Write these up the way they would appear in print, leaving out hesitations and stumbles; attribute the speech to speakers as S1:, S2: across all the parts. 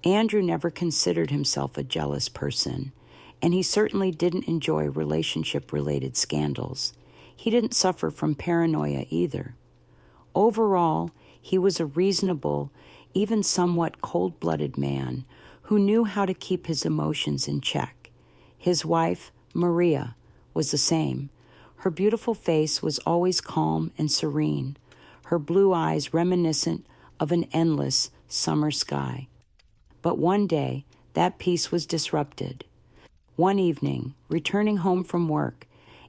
S1: Andrew never considered himself a jealous person, and he certainly didn't enjoy relationship-related scandals. He didn't suffer from paranoia either. Overall, he was a reasonable, even somewhat cold-blooded man who knew how to keep his emotions in check. His wife, Maria, was the same. Her beautiful face was always calm and serene, her blue eyes reminiscent of an endless summer sky. But one day, that peace was disrupted. One evening, returning home from work,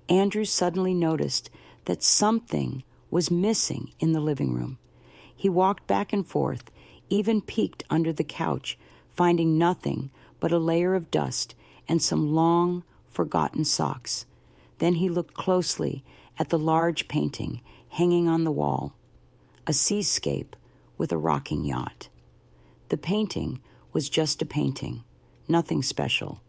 S1: Andrew suddenly noticed that something was missing in the living room. He walked back and forth, even peeked under the couch, finding nothing but a layer of dust and some long, forgotten socks. Then he looked closely at the large painting hanging on the wall, a seascape with a rocking yacht. The painting was just a painting, nothing special.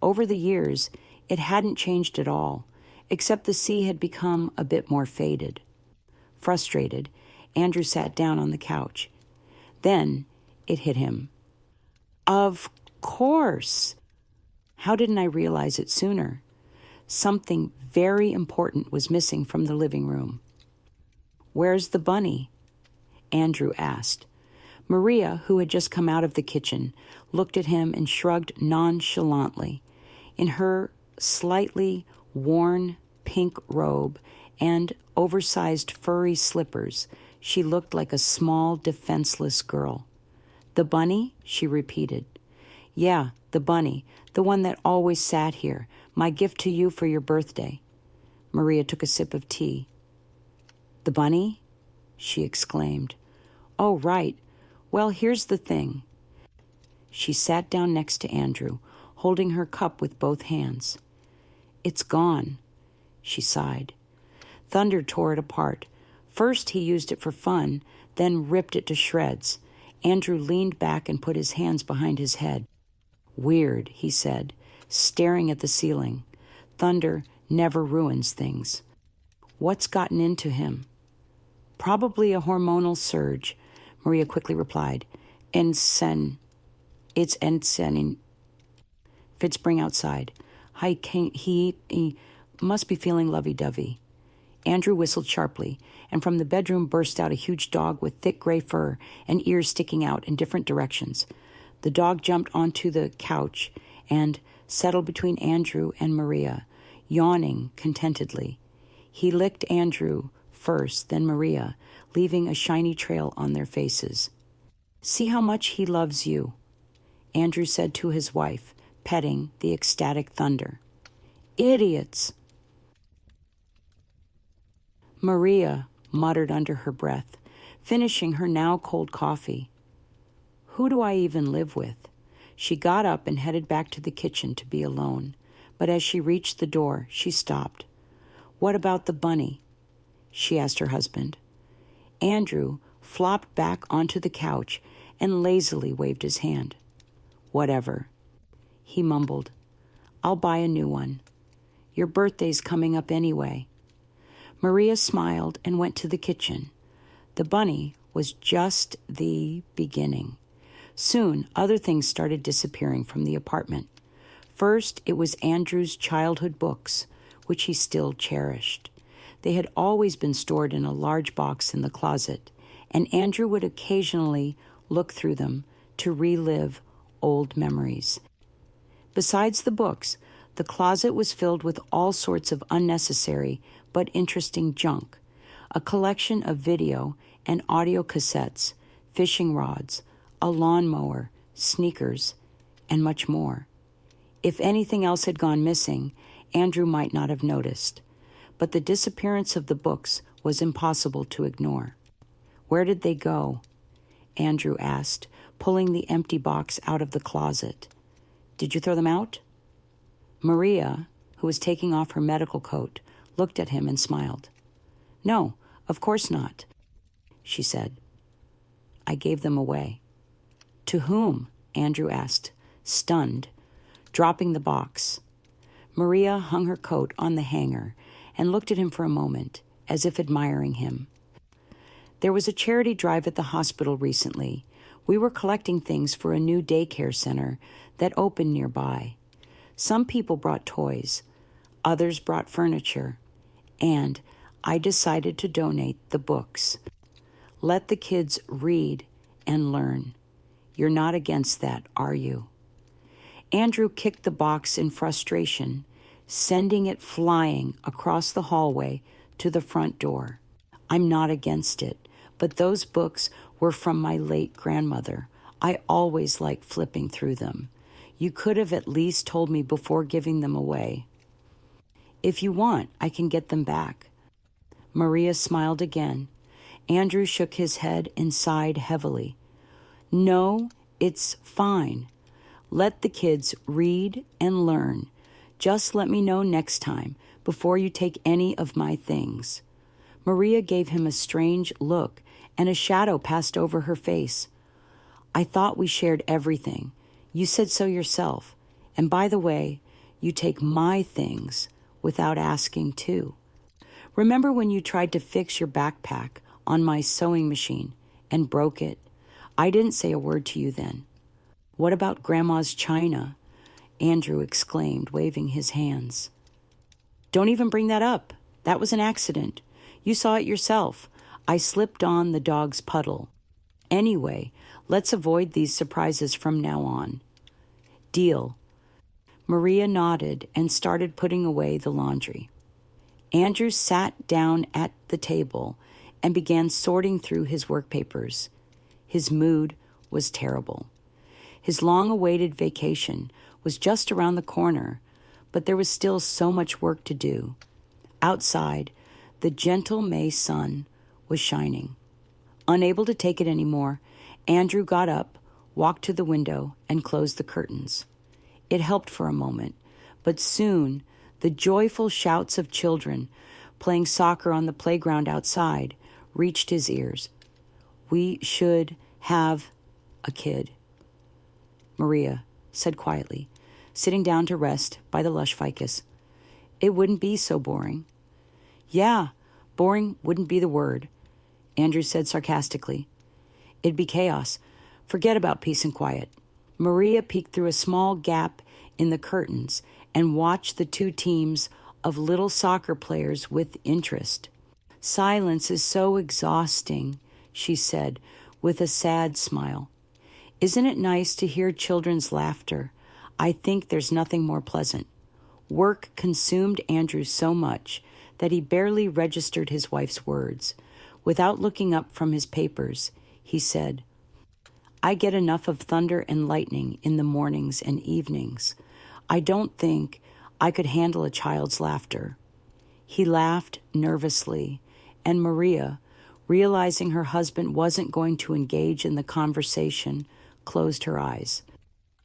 S1: Over the years, it hadn't changed at all, except the sea had become a bit more faded. Frustrated, Andrew sat down on the couch. Then it hit him. Of course! How didn't I realize it sooner? Something very important was missing from the living room. "Where's the bunny?" Andrew asked. Maria, who had just come out of the kitchen, looked at him and shrugged nonchalantly. In her slightly worn pink robe and oversized furry slippers, she looked like a small, defenseless girl. "The bunny?" she repeated. "Yeah, the bunny, the one that always sat here, my gift to you for your birthday." Maria took a sip of tea. "The bunny?" she exclaimed. "Oh, right. Well, here's the thing." She sat down next to Andrew, holding her cup with both hands. "It's gone," she sighed. Thunder tore it apart. First he used it for fun, then ripped it to shreds. Andrew leaned back and put his hands behind his head. "Weird," he said, staring at the ceiling. "Thunder never ruins things. What's gotten into him?" "Probably a hormonal surge," Maria quickly replied. It's insane. Fits bring outside. He must be feeling lovey-dovey." Andrew whistled sharply, and from the bedroom burst out a huge dog with thick gray fur and ears sticking out in different directions. The dog jumped onto the couch and settled between Andrew and Maria, yawning contentedly. He licked Andrew first, then Maria, leaving a shiny trail on their faces. "See how much he loves you," Andrew said to his wife, petting the ecstatic Thunder. "Idiots!" Maria muttered under her breath, finishing her now cold coffee. "Who do I even live with?" She got up and headed back to the kitchen to be alone, but as she reached the door, she stopped. "What about the bunny?" she asked her husband. Andrew flopped back onto the couch and lazily waved his hand. "Whatever," he mumbled. "I'll buy a new one. Your birthday's coming up anyway." Maria smiled and went to the kitchen. The bunny was just the beginning. Soon, other things started disappearing from the apartment. First, it was Andrew's childhood books, which he still cherished. They had always been stored in a large box in the closet, and Andrew would occasionally look through them to relive old memories. Besides the books, the closet was filled with all sorts of unnecessary but interesting junk, a collection of video and audio cassettes, fishing rods, a lawnmower, sneakers, and much more. If anything else had gone missing, Andrew might not have noticed, but the disappearance of the books was impossible to ignore. "Where did they go?" Andrew asked, pulling the empty box out of the closet. "Did you throw them out?" Maria, who was taking off her medical coat, looked at him and smiled. "No, of course not," she said. "I gave them away." "To whom?" Andrew asked, stunned, dropping the box. Maria hung her coat on the hanger and looked at him for a moment, as if admiring him. "There was a charity drive at the hospital recently. We were collecting things for a new daycare center that opened nearby. Some people brought toys, others brought furniture, and I decided to donate the books. Let the kids read and learn. You're not against that, are you? Andrew kicked the box in frustration, sending it flying across the hallway to the front door. I'm not against it, but those books were from my late grandmother. I always liked flipping through them. You could have at least told me before giving them away. If you want, I can get them back. Maria smiled again. Andrew shook his head and sighed heavily. No, it's fine. Let the kids read and learn. Just let me know next time before you take any of my things. Maria gave him a strange look, and a shadow passed over her face. I thought we shared everything. You said so yourself. And by the way, you take my things without asking too. Remember when you tried to fix your backpack on my sewing machine and broke it? I didn't say a word to you then. What about Grandma's china? Andrew exclaimed, waving his hands. Don't even bring that up. That was an accident. You saw it yourself. I slipped on the dog's puddle. Anyway, let's avoid these surprises from now on. Deal. Maria nodded and started putting away the laundry. Andrew sat down at the table and began sorting through his work papers. His mood was terrible. His long-awaited vacation was just around the corner, but there was still so much work to do. Outside, the gentle May sun was shining. Unable to take it anymore, Andrew got up, walked to the window, and closed the curtains. It helped for a moment, but soon the joyful shouts of children playing soccer on the playground outside reached his ears. We should have a kid, Maria said quietly, sitting down to rest by the lush ficus. It wouldn't be so boring. Yeah, boring wouldn't be the word, Andrew said sarcastically. It'd be chaos. Forget about peace and quiet. Maria peeked through a small gap in the curtains and watched the two teams of little soccer players with interest. Silence is so exhausting, she said with a sad smile. Isn't it nice to hear children's laughter? I think there's nothing more pleasant. Work consumed Andrew so much that he barely registered his wife's words. Without looking up from his papers, he said, I get enough of thunder and lightning in the mornings and evenings. I don't think I could handle a child's laughter. He laughed nervously, and Maria, realizing her husband wasn't going to engage in the conversation, closed her eyes.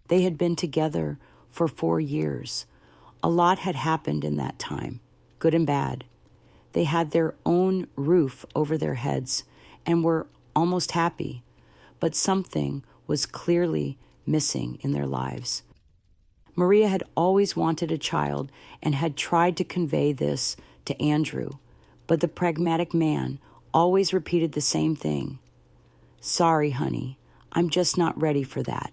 S1: They had been together for 4 years. A lot had happened in that time, good and bad. They had their own roof over their heads and were almost happy, but something was clearly missing in their lives. Maria had always wanted a child and had tried to convey this to Andrew, but the pragmatic man always repeated the same thing. Sorry, honey, I'm just not ready for that.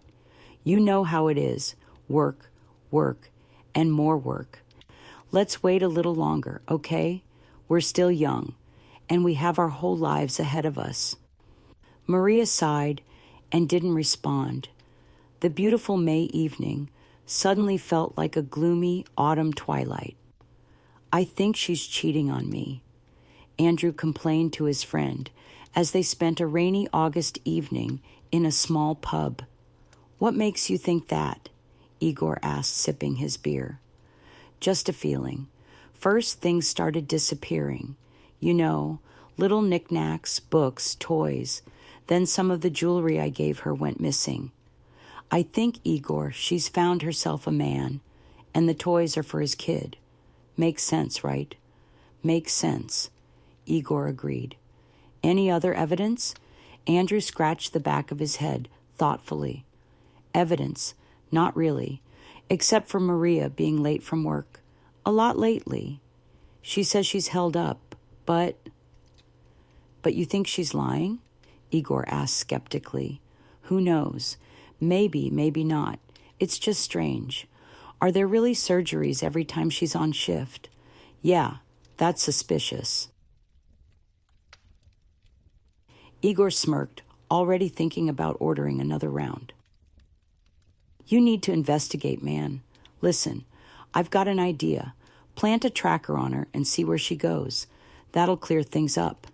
S1: You know how it is. Work, work, and more work. Let's wait a little longer, okay? We're still young, and we have our whole lives ahead of us. Maria sighed and didn't respond. The beautiful May evening suddenly felt like a gloomy autumn twilight. I think she's cheating on me, Andrew complained to his friend as they spent a rainy August evening in a small pub. What makes you think that? Igor asked, sipping his beer. Just a feeling. First, things started disappearing. You know, little knickknacks, books, toys. Then some of the jewelry I gave her went missing. I think, Igor, she's found herself a man, and the toys are for his kid. Makes sense, right? Makes sense, Igor agreed. Any other evidence? Andrew scratched the back of his head thoughtfully. Evidence? Not really, except for Maria being late from work. A lot lately. She says she's held up, but you think she's lying? Igor asked skeptically. Who knows? Maybe, maybe not. It's just strange. Are there really surgeries every time she's on shift? Yeah, that's suspicious. Igor smirked, already thinking about ordering another round. You need to investigate, man. Listen, I've got an idea. Plant a tracker on her and see where she goes. That'll clear things up.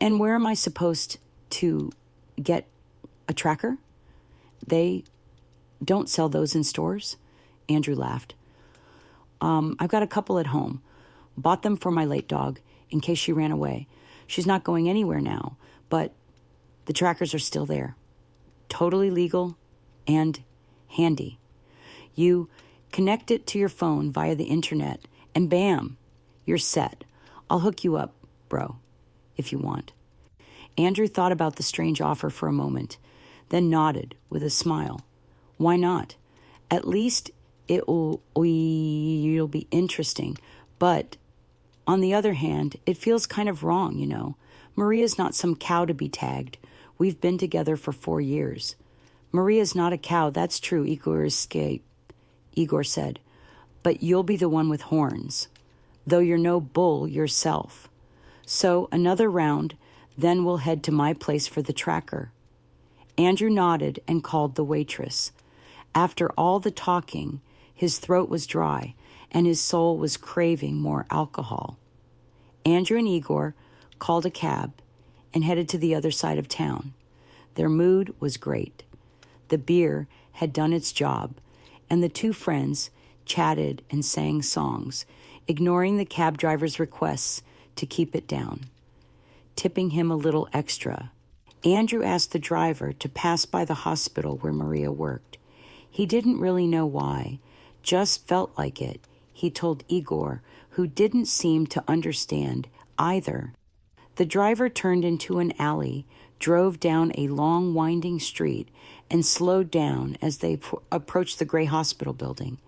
S1: And where am I supposed to get a tracker? They don't sell those in stores? Andrew laughed. I've got a couple at home. Bought them for my late dog in case she ran away. She's not going anywhere now, but the trackers are still there. Totally legal and handy. You connect it to your phone via the internet, and bam, you're set. I'll hook you up, bro, if you want. Andrew thought about the strange offer for a moment, then nodded with a smile. Why not? At least it'll be interesting, but on the other hand, it feels kind of wrong, you know. Maria's not some cow to be tagged. We've been together for 4 years. Maria's not a cow, that's true, Igor said. But you'll be the one with horns, though you're no bull yourself. So another round, then we'll head to my place for the tracker. Andrew nodded and called the waitress. After all the talking, his throat was dry, and his soul was craving more alcohol. Andrew and Igor called a cab and headed to the other side of town. Their mood was great. The beer had done its job, and the two friends chatted and sang songs, ignoring the cab driver's requests to keep it down. Tipping him a little extra, Andrew asked the driver to pass by the hospital where Maria worked. He didn't really know why, just felt like it, he told Igor, who didn't seem to understand either. The driver turned into an alley, drove down a long winding street, and slowed down as they approached the gray hospital building.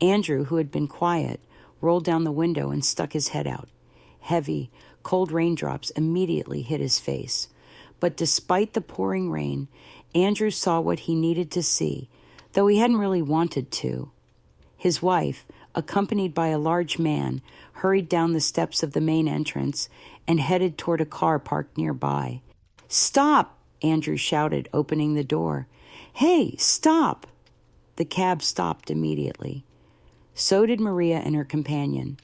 S1: Andrew, who had been quiet, rolled down the window and stuck his head out. Heavy, cold raindrops immediately hit his face. But despite the pouring rain, Andrew saw what he needed to see, though he hadn't really wanted to. His wife, accompanied by a large man, hurried down the steps of the main entrance and headed toward a car parked nearby. "Stop!" Andrew shouted, opening the door. "Hey, stop!" The cab stopped immediately. So did Maria and her companion.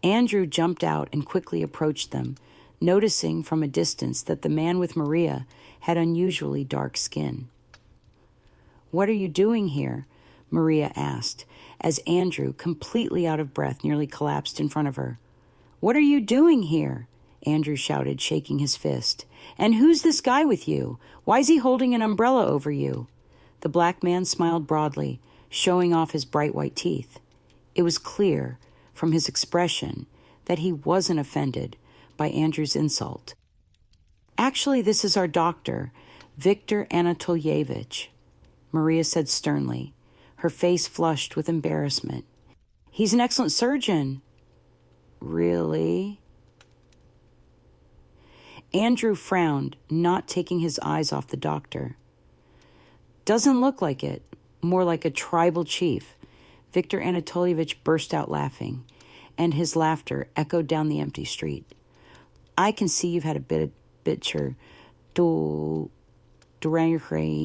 S1: Andrew jumped out and quickly approached them, noticing from a distance that the man with Maria had unusually dark skin. "What are you doing here?" Maria asked, as Andrew, completely out of breath, nearly collapsed in front of her. "What are you doing here?" Andrew shouted, shaking his fist. "And who's this guy with you? Why's he holding an umbrella over you?" The black man smiled broadly, showing off his bright white teeth. It was clear, from his expression, that he wasn't offended by Andrew's insult. "Actually, this is our doctor, Viktor Anatolyevich," Maria said sternly, her face flushed with embarrassment. "He's an excellent surgeon." "Really?" Andrew frowned, not taking his eyes off the doctor. "Doesn't look like it. More like a tribal chief." Viktor Anatolyevich burst out laughing, and his laughter echoed down the empty street. "I can see you've had a bitcher to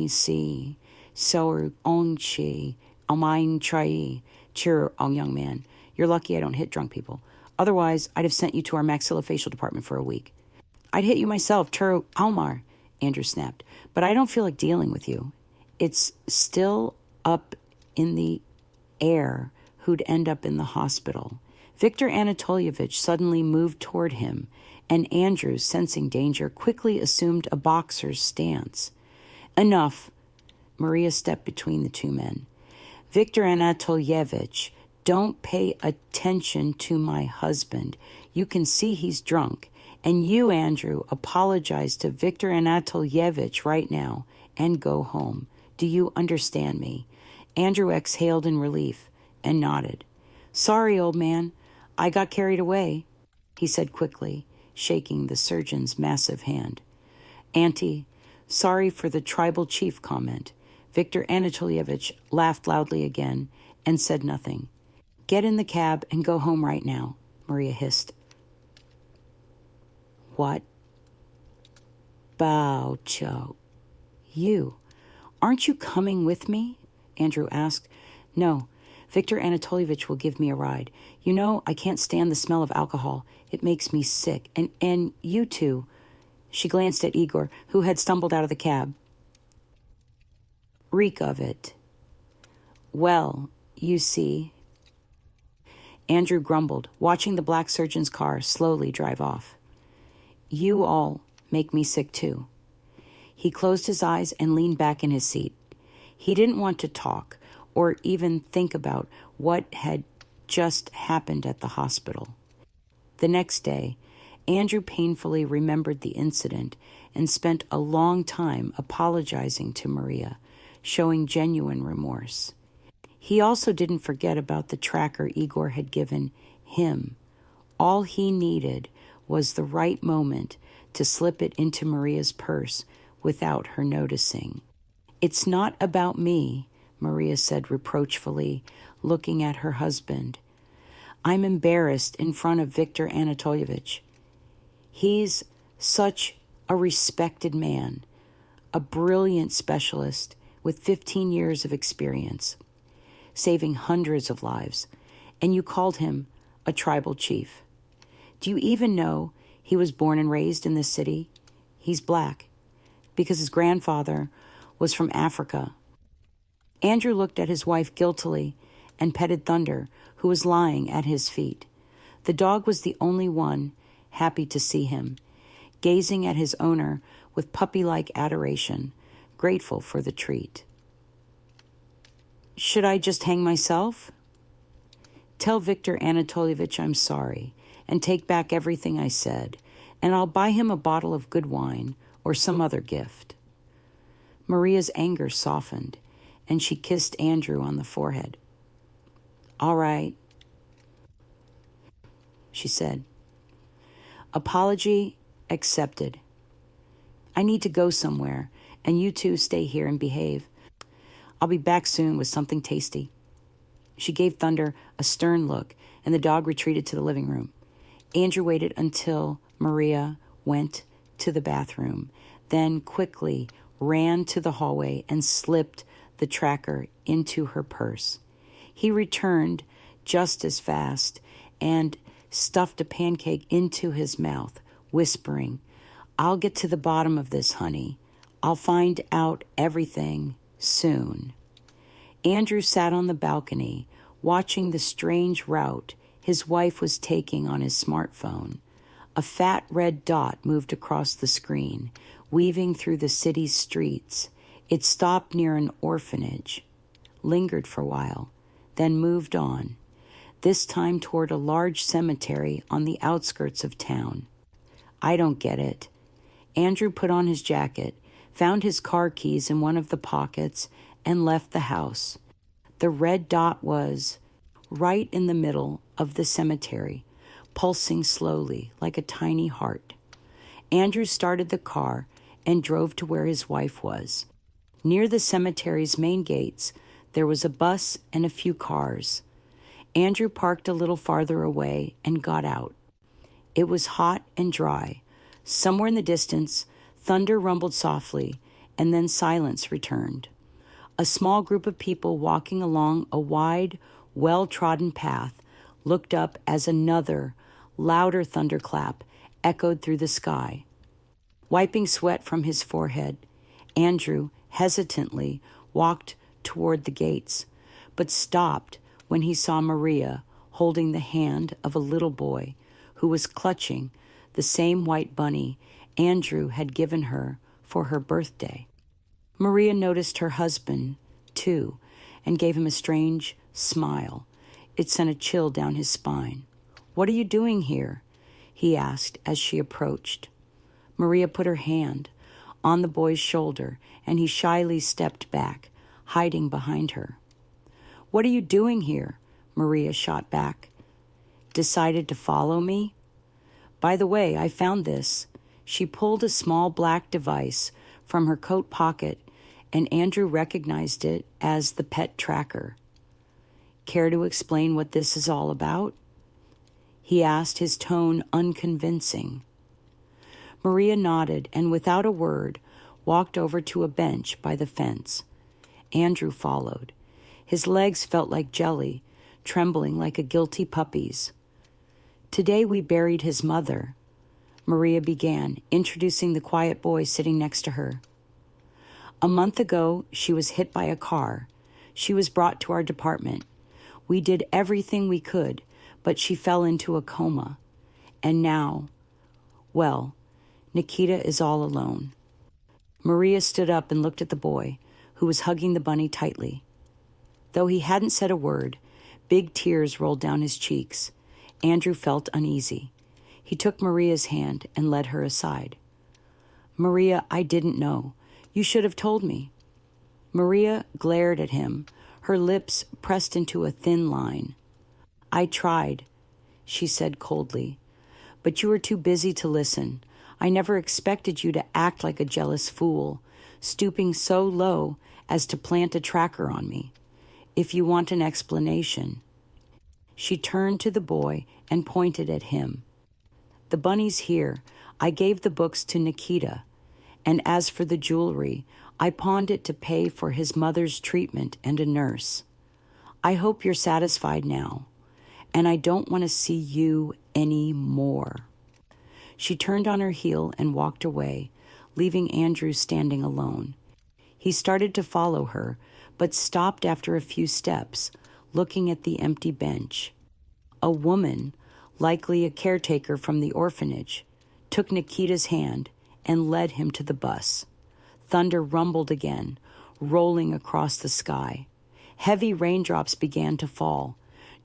S1: see so onchi almine trai. Cheer, young man. You're lucky I don't hit drunk people. Otherwise, I'd have sent you to our maxillofacial department for a week." "I'd hit you myself, Turo Almar," Andrew snapped, "but I don't feel like dealing with you. It's still up in the air who'd end up in the hospital." Viktor Anatolyevich suddenly moved toward him, and Andrew, sensing danger, quickly assumed a boxer's stance. "Enough." Maria stepped between the two men. "Viktor Anatolyevich, don't pay attention to my husband. You can see he's drunk. And you, Andrew, apologize to Viktor Anatolyevich right now and go home. Do you understand me?" Andrew exhaled in relief and nodded. "Sorry, old man. I got carried away," he said quickly, shaking the surgeon's massive hand. "Auntie, Sorry for the tribal chief comment. Viktor Anatolievich laughed loudly again and said nothing. Get in the cab and go home right now, Maria hissed. What? Baucho. You. Aren't you coming with me? Andrew asked. No, Viktor Anatolievich will give me a ride. You know, I can't stand the smell of alcohol. It makes me sick. And you too. She glanced at Igor, who had stumbled out of the cab. Reek of it. Well, you see. Andrew grumbled, watching the black surgeon's car slowly drive off. You all make me sick too. He closed his eyes and leaned back in his seat. He didn't want to talk or even think about what had just happened at the hospital. The next day, Andrew painfully remembered the incident and spent a long time apologizing to Maria, showing genuine remorse. He also didn't forget about the tracker Igor had given him. All he needed was the right moment to slip it into Maria's purse without her noticing. It's not about me, Maria said reproachfully, looking at her husband. I'm embarrassed in front of Viktor Anatolievich. He's such a respected man, a brilliant specialist with 15 years of experience, saving hundreds of lives, and you called him a tribal chief. Do you even know he was born and raised in this city? He's black, because his grandfather was from Africa. Andrew looked at his wife guiltily and petted Thunder, who was lying at his feet. The dog was the only one happy to see him, gazing at his owner with puppy-like adoration, grateful for the treat. Should I just hang myself? Tell Viktor Anatolievich I'm sorry and take back everything I said, and I'll buy him a bottle of good wine or some other gift. Maria's anger softened, and she kissed Andrew on the forehead. All right, she said. Apology accepted. I need to go somewhere, and you two stay here and behave. I'll be back soon with something tasty. She gave Thunder a stern look, and the dog retreated to the living room. Andrew waited until Maria went to the bathroom, then quickly ran to the hallway and slipped the tracker into her purse. He returned just as fast and stuffed a pancake into his mouth, whispering, I'll get to the bottom of this, honey. I'll find out everything soon. Andrew sat on the balcony, watching the strange route his wife was taking on his smartphone. A fat red dot moved across the screen, weaving through the city's streets. It stopped near an orphanage, lingered for a while, then moved on, this time toward a large cemetery on the outskirts of town. I don't get it. Andrew put on his jacket, found his car keys in one of the pockets, and left the house. The red dot was right in the middle of the cemetery, pulsing slowly like a tiny heart. Andrew started the car and drove to where his wife was. Near the cemetery's main gates, there was a bus and a few cars. Andrew parked a little farther away and got out. It was hot and dry. Somewhere in the distance, thunder rumbled softly, and then silence returned. A small group of people walking along a wide, well-trodden path looked up as another, louder thunderclap echoed through the sky. Wiping sweat from his forehead, Andrew hesitantly walked toward the gates, but stopped when he saw Maria holding the hand of a little boy who was clutching the same white bunny Andrew had given her for her birthday. Maria noticed her husband, too, and gave him a strange smile. It sent a chill down his spine. What are you doing here? He asked as she approached. Maria put her hand on the boy's shoulder, and he shyly stepped back, hiding behind her. What are you doing here? Maria shot back. Decided to follow me? By the way, I found this. She pulled a small black device from her coat pocket, and Andrew recognized it as the pet tracker. "Care to explain what this is all about?" he asked, his tone unconvincing. Maria nodded and, without a word, walked over to a bench by the fence. Andrew followed. His legs felt like jelly, trembling like a guilty puppy's. "Today we buried his mother," Maria began, introducing the quiet boy sitting next to her. "A month ago, she was hit by a car. She was brought to our department. We did everything we could, but she fell into a coma. And now, well, Nikita is all alone." Maria stood up and looked at the boy, who was hugging the bunny tightly. Though he hadn't said a word, big tears rolled down his cheeks. Andrew felt uneasy. He took Maria's hand and led her aside. "Maria, I didn't know. You should have told me." Maria glared at him, her lips pressed into a thin line. "I tried," she said coldly, "but you were too busy to listen. I never expected you to act like a jealous fool, stooping so low as to plant a tracker on me. If you want an explanation." She turned to the boy and pointed at him. "The bunny's here. I gave the books to Nikita. And as for the jewelry, I pawned it to pay for his mother's treatment and a nurse. I hope you're satisfied now. And I don't want to see you any more." She turned on her heel and walked away, leaving Andrew standing alone. He started to follow her, but stopped after a few steps, looking at the empty bench. A woman, likely a caretaker from the orphanage, took Nikita's hand and led him to the bus. Thunder rumbled again, rolling across the sky. Heavy raindrops began to fall,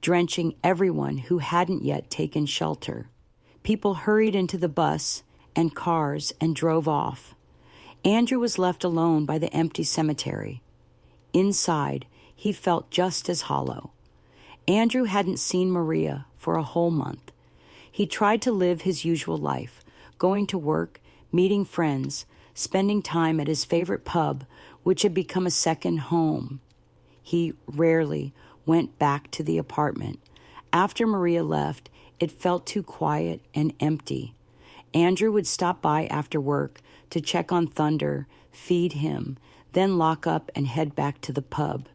S1: drenching everyone who hadn't yet taken shelter. People hurried into the bus and cars and drove off. Andrew was left alone by the empty cemetery. Inside, he felt just as hollow. Andrew hadn't seen Maria for a whole month. He tried to live his usual life, going to work, meeting friends, spending time at his favorite pub, which had become a second home. He rarely went back to the apartment. After Maria left, it felt too quiet and empty. Andrew would stop by after work to check on Thunder, feed him, then lock up and head back to the pub.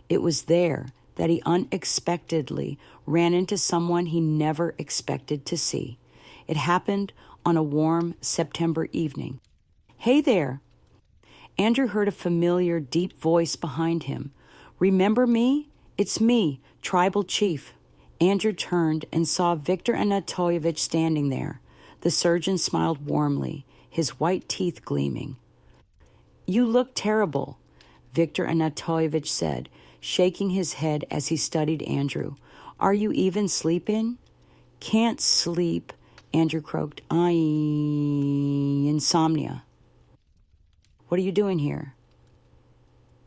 S1: It was there that he unexpectedly ran into someone he never expected to see. It happened on a warm September evening. "Hey there!" Andrew heard a familiar, deep voice behind him. "Remember me? It's me, Tribal Chief." Andrew turned and saw Viktor Anatolyevich standing there. The surgeon smiled warmly, his white teeth gleaming. "You look terrible," Viktor Anatolyevich said, shaking his head as he studied Andrew. "Are you even sleeping?" "Can't sleep," Andrew croaked. Insomnia." "What are you doing here?"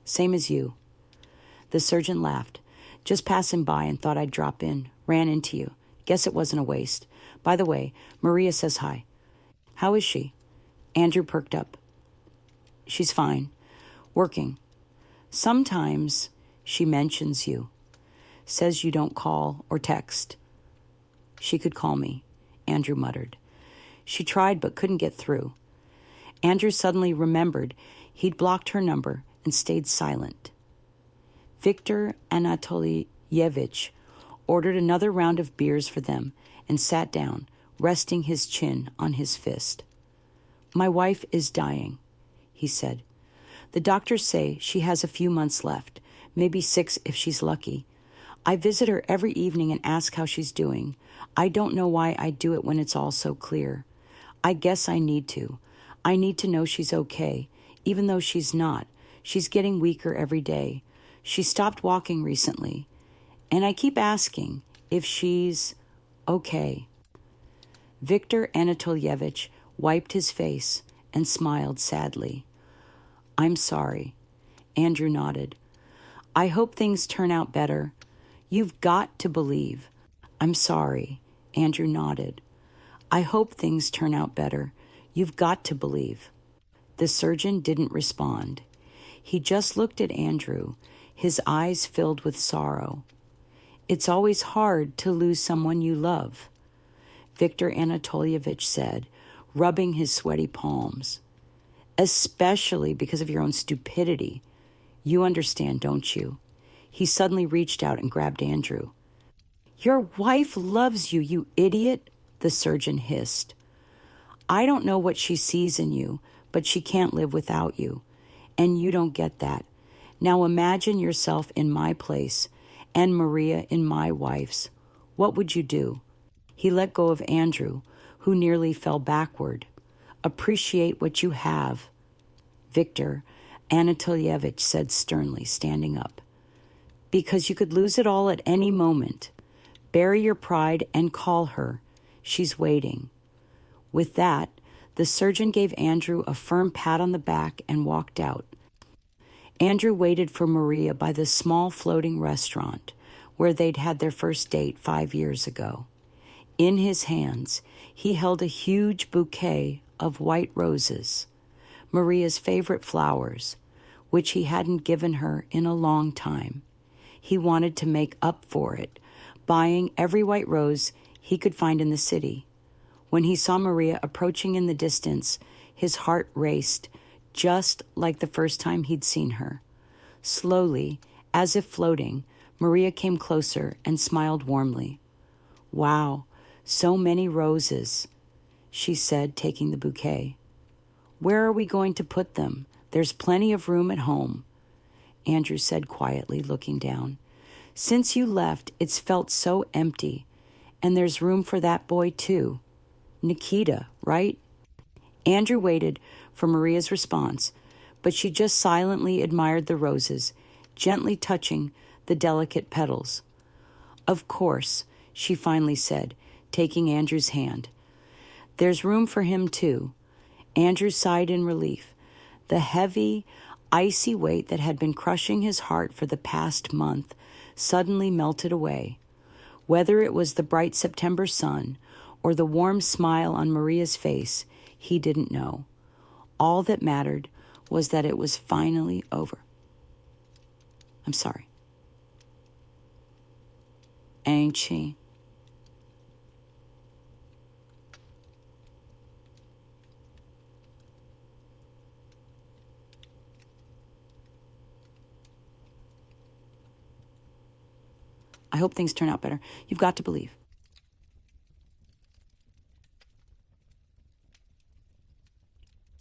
S1: "Same as you." The surgeon laughed. "Just passing by and thought I'd drop in. Ran into you. Guess it wasn't a waste. By the way, Maria says hi." "How is she?" Andrew perked up. "She's fine. Working. Sometimes she mentions you. Says you don't call or text." "She could call me," Andrew muttered. "She tried but couldn't get through." Andrew suddenly remembered he'd blocked her number and stayed silent. Viktor Anatolyevich ordered another round of beers for them and sat down, resting his chin on his fist. "My wife is dying," he said. "The doctors say she has a few months left, maybe 6 if she's lucky. I visit her every evening and ask how she's doing. I don't know why I do it when it's all so clear. I guess I need to. I need to know she's okay, even though she's not. She's getting weaker every day. She stopped walking recently. And I keep asking if she's okay." Viktor Anatolyevich wiped his face and smiled sadly. "I'm sorry." Andrew nodded. "I hope things turn out better. You've got to believe." "I'm sorry." Andrew nodded. "I hope things turn out better. You've got to believe." The surgeon didn't respond. He just looked at Andrew, his eyes filled with sorrow. It's always hard to lose someone you love, Viktor Anatolievich said, rubbing his sweaty palms. Especially because of your own stupidity. You understand, don't you? He suddenly reached out and grabbed Andrew. Your wife loves you, you idiot, the surgeon hissed. I don't know what she sees in you, but she can't live without you. And you don't get that. Now imagine yourself in my place and Maria in my wife's. What would you do? He let go of Andrew, who nearly fell backward. Appreciate what you have, Viktor Anatolievich said sternly, standing up. Because you could lose it all at any moment. Bury your pride and call her. She's waiting. With that, the surgeon gave Andrew a firm pat on the back and walked out. Andrew waited for Maria by the small floating restaurant where they'd had their first date 5 years ago. In his hands, he held a huge bouquet of white roses, Maria's favorite flowers, which he hadn't given her in a long time. He wanted to make up for it, buying every white rose he could find in the city. When he saw Maria approaching in the distance, his heart raced, just like the first time he'd seen her. Slowly, as if floating, Maria came closer and smiled warmly. Wow, so many roses, she said, taking the bouquet. Where are we going to put them? There's plenty of room at home, Andrew said quietly, looking down. Since you left, it's felt so empty, and there's room for that boy too. Nikita, right? Andrew waited for Maria's response, but she just silently admired the roses, gently touching the delicate petals. Of course, she finally said, taking Andrew's hand. There's room for him too. Andrew sighed in relief. The heavy, icy weight that had been crushing his heart for the past month suddenly melted away. Whether it was the bright September sun or the warm smile on Maria's face, he didn't know. All that mattered was that it was finally over. I'm sorry. Ain't she? I hope things turn out better. You've got to believe.